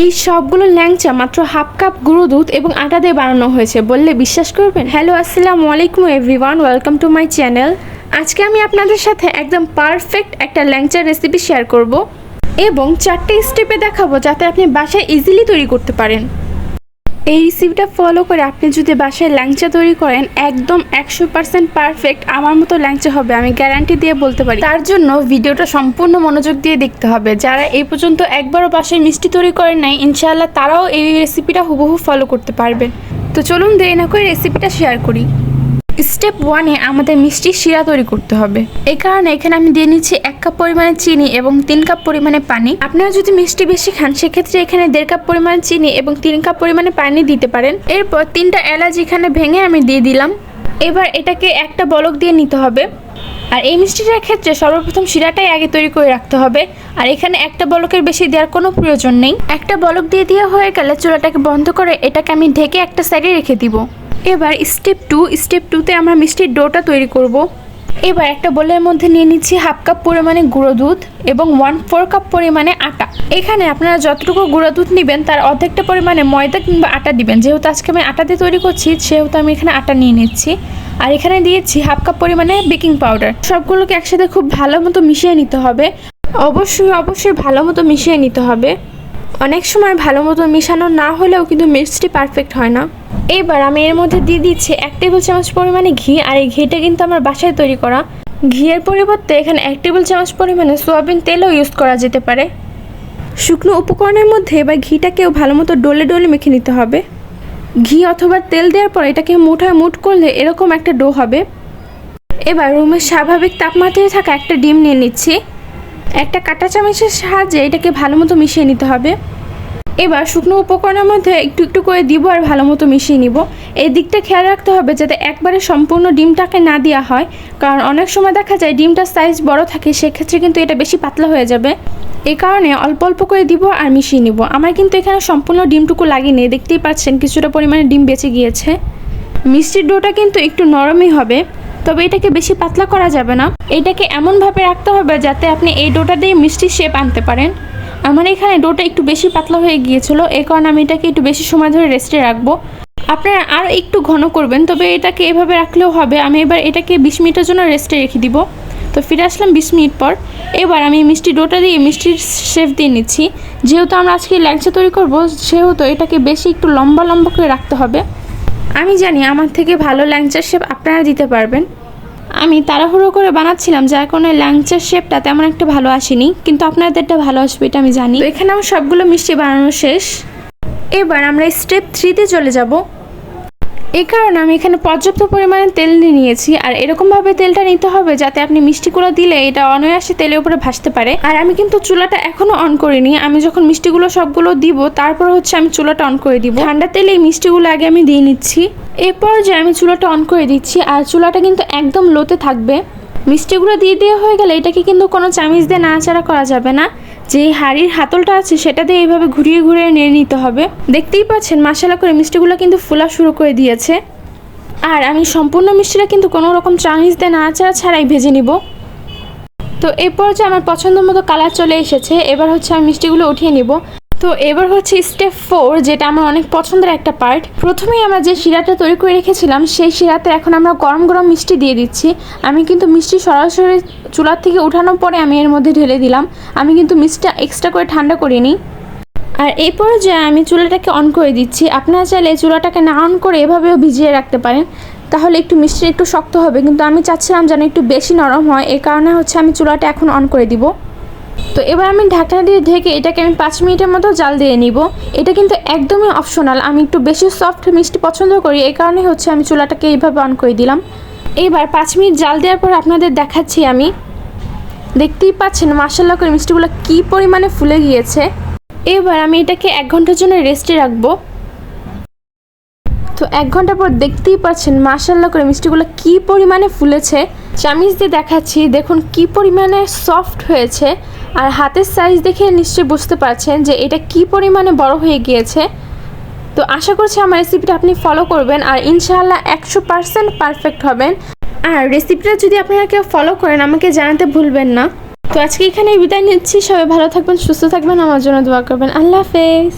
এই সবগুলো ল্যাংচা মাত্র হাফ কাপ গুঁড়ো দুধ এবং আটা দিয়ে বানানো হয়েছে বললে বিশ্বাস করবেন। হ্যালো, আসসালামু আলাইকুম everyone, welcome to my channel. আজকে আমি আপনাদের সাথে একদম পারফেক্ট একটা ল্যাংচার রেসিপি শেয়ার করব এবং 4টে স্টেপে দেখাবো যাতে আপনি বাসায় ইজিলি তৈরি করতে পারেন। এই রেসিপিটা ফলো করে আপনি যদি বাসায় ল্যাংচা তৈরি করেন একদম 100% পারফেক্ট আমার মতো ল্যাংচা হবে, আমি গ্যারান্টি দিয়ে বলতে পারি। তার জন্য ভিডিওটা সম্পূর্ণ মনোযোগ দিয়ে দেখতে হবে। যারা এই পর্যন্ত একবারও বাসায় মিষ্টি তৈরি করেন নাই, ইনশাআল্লাহ তারাও এই রেসিপিটা হুবহু ফলো করতে পারবেন। তো চলুন দেরি না করে রেসিপিটা শেয়ার করি। স্টেপ 1-এ আমাদের মিষ্টি শিরা তৈরি করতে হবে। এই কারণে এখানে আমি দিয়ে নিচ্ছি 1 কাপ পরিমাণে চিনি এবং 3 কাপ পরিমাণে পানি। আপনারা যদি মিষ্টি বেশি খান সেক্ষেত্রে এখানে 1.5 কাপ পরিমাণে চিনি এবং 3 কাপ পরিমাণে পানি দিতে পারেন। এরপর 3টা এলাচ এখানে ভেঙে আমি দিয়ে দিলাম। এবার এটাকে একটা বলক দিয়ে নিতে হবে। আর এই মিষ্টিটার ক্ষেত্রে সর্বপ্রথম শিরাটাই আগে তৈরি করে রাখতে হবে। আর এখানে একটা বলকের বেশি দেওয়ার কোনো প্রয়োজন নেই। একটা বলক দিয়ে দেওয়া হয়ে গেলে চুলাটাকে বন্ধ করে এটাকে আমি ঢেকে একটা সাইডে রেখে দিব। এবার স্টেপ 2-তে আমরা মিষ্টির ডোটা তৈরি করব। এবার একটা বোলের মধ্যে নিয়ে নিচ্ছি হাফ কাপ পরিমাণে গুঁড়ো দুধ এবং 1/4 কাপ পরিমাণে আটা। এখানে আপনারা যতটুকু গুঁড়ো দুধ নেবেন তার অর্ধেকটা পরিমাণে ময়দা কিংবা আটা দিবেন। যেহেতু আজকে আমি আটা দিয়ে তৈরি করছি সেহেতু আমি এখানে আটা নিয়ে নিচ্ছি। আর এখানে দিয়েছি হাফ কাপ পরিমাণে বেকিং পাউডার। সবগুলোকে একসাথে খুব ভালো মতো মিশিয়ে নিতে হবে। অবশ্যই ভালো মতো মিশিয়ে নিতে হবে। অনেক সময় ভালো মতো মিশানো না হলেও কিন্তু মিষ্টি পারফেক্ট হয় না। এবার আমি এর মধ্যে দিয়ে দিচ্ছি 1 টেবিল চামচ পরিমাণে ঘি। আর এই ঘিটা কিন্তু আমার বাসায় তৈরি করা। ঘিয়ের পরিবর্তে এখানে 1 টেবিল চামচ পরিমাণে সয়াবিন তেলও ইউজ করা যেতে পারে। শুকনো উপকরণের মধ্যে এবার ঘিটাকেও ভালো মতো ডলে মেখে নিতে হবে। ঘি অথবা তেল দেওয়ার পর এটাকে মুঠায় মুঠ করলে এরকম একটা ডো হবে। এবার রুমের স্বাভাবিক তাপমাত্রায় থাকা একটা ডিম নিয়ে নিচ্ছি। একটা কাঁটা চামচের সাহায্যে এটাকে ভালো মতো মিশিয়ে নিতে হবে। এবার শুকনো উপকরণের মধ্যে একটু করে দিব আর ভালো মতো মিশিয়ে নিব। এই দিকটা খেয়াল রাখতে হবে যাতে একবারে সম্পূর্ণ ডিমটাকে না দেওয়া হয়, কারণ অনেক সময় দেখা যায় ডিমটার সাইজ বড় থাকে, সেক্ষেত্রে কিন্তু এটা বেশি পাতলা হয়ে যাবে। এই কারণে অল্প করে দিব আর মিশিয়ে নিব। আমার কিন্তু এখানে সম্পূর্ণ ডিমটুকু লাগেনি, দেখতেই পাচ্ছেন কিছুটা পরিমাণে ডিম বেঁচে গিয়েছে। মিষ্টির ডোটা কিন্তু একটু নরমই হবে, তবে এটাকে বেশি পাতলা করা যাবে না। এটাকে এমনভাবে রাখতে হবে যাতে আপনি এই ডোটা দিয়ে মিষ্টির শেপ আনতে পারেন। আমার এখানে ডোটা একটু বেশি পাতলা হয়ে গিয়েছিল, এই কারণে আমি এটাকে একটু বেশি সময় ধরে রেস্টে রাখবো। আপনারা আরও একটু ঘন করবেন, তবে এটাকে এভাবে রাখলেও হবে। আমি এবার এটাকে 20 মিনিটের জন্য রেস্টে রেখে দিব। তো ফিরে আসলাম 20 মিনিট পর। এবার আমি মিষ্টি ডোটা দিয়ে মিষ্টির শেপ দিয়ে নিচ্ছি। যেহেতু আমরা আজকে ল্যাংচা তৈরি করব সেহেতু এটাকে বেশি একটু লম্বা করে রাখতে হবে। আমি জানি আমার থেকে ভালো ল্যাংচার শেপ আপনারা দিতে পারবেন। আমি তাড়াহুড়ো করে বানাচ্ছিলাম যার কারণে ল্যাংচার শেপটা তেমন একটা ভালো আসেনি, কিন্তু আপনাদেরটা ভালো আসবে এটা আমি জানি। তো এখানে আমার সবগুলো মিষ্টি বানানো শেষ। এবার আমরা স্টেপ 3-তে চলে যাব। এই কারণে আমি এখানে পর্যাপ্ত পরিমাণে তেল নিয়েছি। আর এরকমভাবে তেলটা নিতে হবে যাতে আপনি মিষ্টিগুলো দিলে এটা অনায়াসে তেলের উপরে ভাসতে পারে। আর আমি কিন্তু চুলাটা এখনও অন করিনি। আমি যখন মিষ্টিগুলো সবগুলো দিব তারপর আমি চুলাটা অন করে দিব। ঠান্ডা তেলে এই মিষ্টিগুলো আগে আমি দিয়ে নিচ্ছি। এরপর যে আমি চুলাটা অন করে দিচ্ছি আর চুলাটা কিন্তু একদম লোতে থাকবে। মিষ্টিগুলো দিয়ে দেওয়া হয়ে গেলে এটাকে কিন্তু কোনো চামিচ দিয়ে নাড়াচাড়া করা যাবে না। যে হাঁড়ির হাতলটা আছে সেটা দিয়ে এইভাবে ঘুরিয়ে নেড়ে নিতে হবে। দেখতেই পাচ্ছেন মাশাআল্লাহ করে মিষ্টিগুলো কিন্তু ফোলা শুরু করে দিয়েছে। আর আমি সম্পূর্ণ মিষ্টিটা কিন্তু কোনো রকম চামিচ দিয়ে নাড়াচাড়া ছাড়াই ভেজে নিব। তো এরপর যে আমার পছন্দ মতো কালার চলে এসেছে, এবার আমি মিষ্টিগুলো উঠিয়ে নিব। তো এবার স্টেপ 4, যেটা আমার অনেক পছন্দের একটা পার্ট। প্রথমেই আমরা যে শিরাটা তৈরি করে রেখেছিলাম সেই শিরাতে এখন আমরা গরম মিষ্টি দিয়ে দিচ্ছি। আমি কিন্তু মিষ্টি সরাসরি চুলার থেকে উঠানোর পরে আমি এর মধ্যে ঢেলে দিলাম। আমি কিন্তু মিষ্টিটা এক্সট্রা করে ঠান্ডা করিনি। আর এরপরে যে আমি চুলাটাকে অন করে দিচ্ছি। আপনারা চাইলে চুলাটাকে না অন করে এভাবেও ভিজিয়ে রাখতে পারেন, তাহলে একটু মিষ্টি একটু শক্ত হবে, কিন্তু আমি চাচ্ছিলাম যেন একটু বেশি নরম হয়। এই কারণে আমি চুলাটা এখন অন করে দিব। তো এবার আমি ঢাকনা দিয়ে ঢেকে এটাকে আমি 5 মিনিটের মতো জাল দিয়ে নিব। এটা কিন্তু একদমই অপশনাল। আমি একটু বেশি সফট মিষ্টি পছন্দ করি, এই কারণে আমি চুলাটাকে এইভাবে অন করে দিলাম। এবার 5 মিনিট জাল দেওয়ার পর আপনাদের দেখাচ্ছি আমি। দেখতেই পাচ্ছেন মাশাআল্লাহ করে মিষ্টিগুলো কী পরিমাণে ফুলে গিয়েছে। এবার আমি এটাকে 1 ঘন্টার জন্য রেস্টে রাখবো। তো 1 ঘন্টা পর দেখতেই পাচ্ছেন মাশাআল্লাহ করে মিষ্টিগুলো কী পরিমাণে ফুলেছে। চামিচ দিয়ে দেখাচ্ছি, দেখুন কী পরিমাণে সফট হয়েছে। আর হাতের সাইজ দেখে নিশ্চয়ই বুঝতে পারছেন যে এটা কী পরিমাণে বড় হয়ে গিয়েছে। তো আশা করছি আমার রেসিপিটা আপনি ফলো করবেন আর ইনশাআল্লাহ 100% পারফেক্ট হবেন। আর রেসিপিটা যদি আপনারা কেউ ফলো করেন আমাকে জানাতে ভুলবেন না। তো আজকে এখানেই বিদায় নিচ্ছি। সবাই ভালো থাকবেন, সুস্থ থাকবেন, আমার জন্য দোয়া করবেন। আল্লাহ হাফেজ।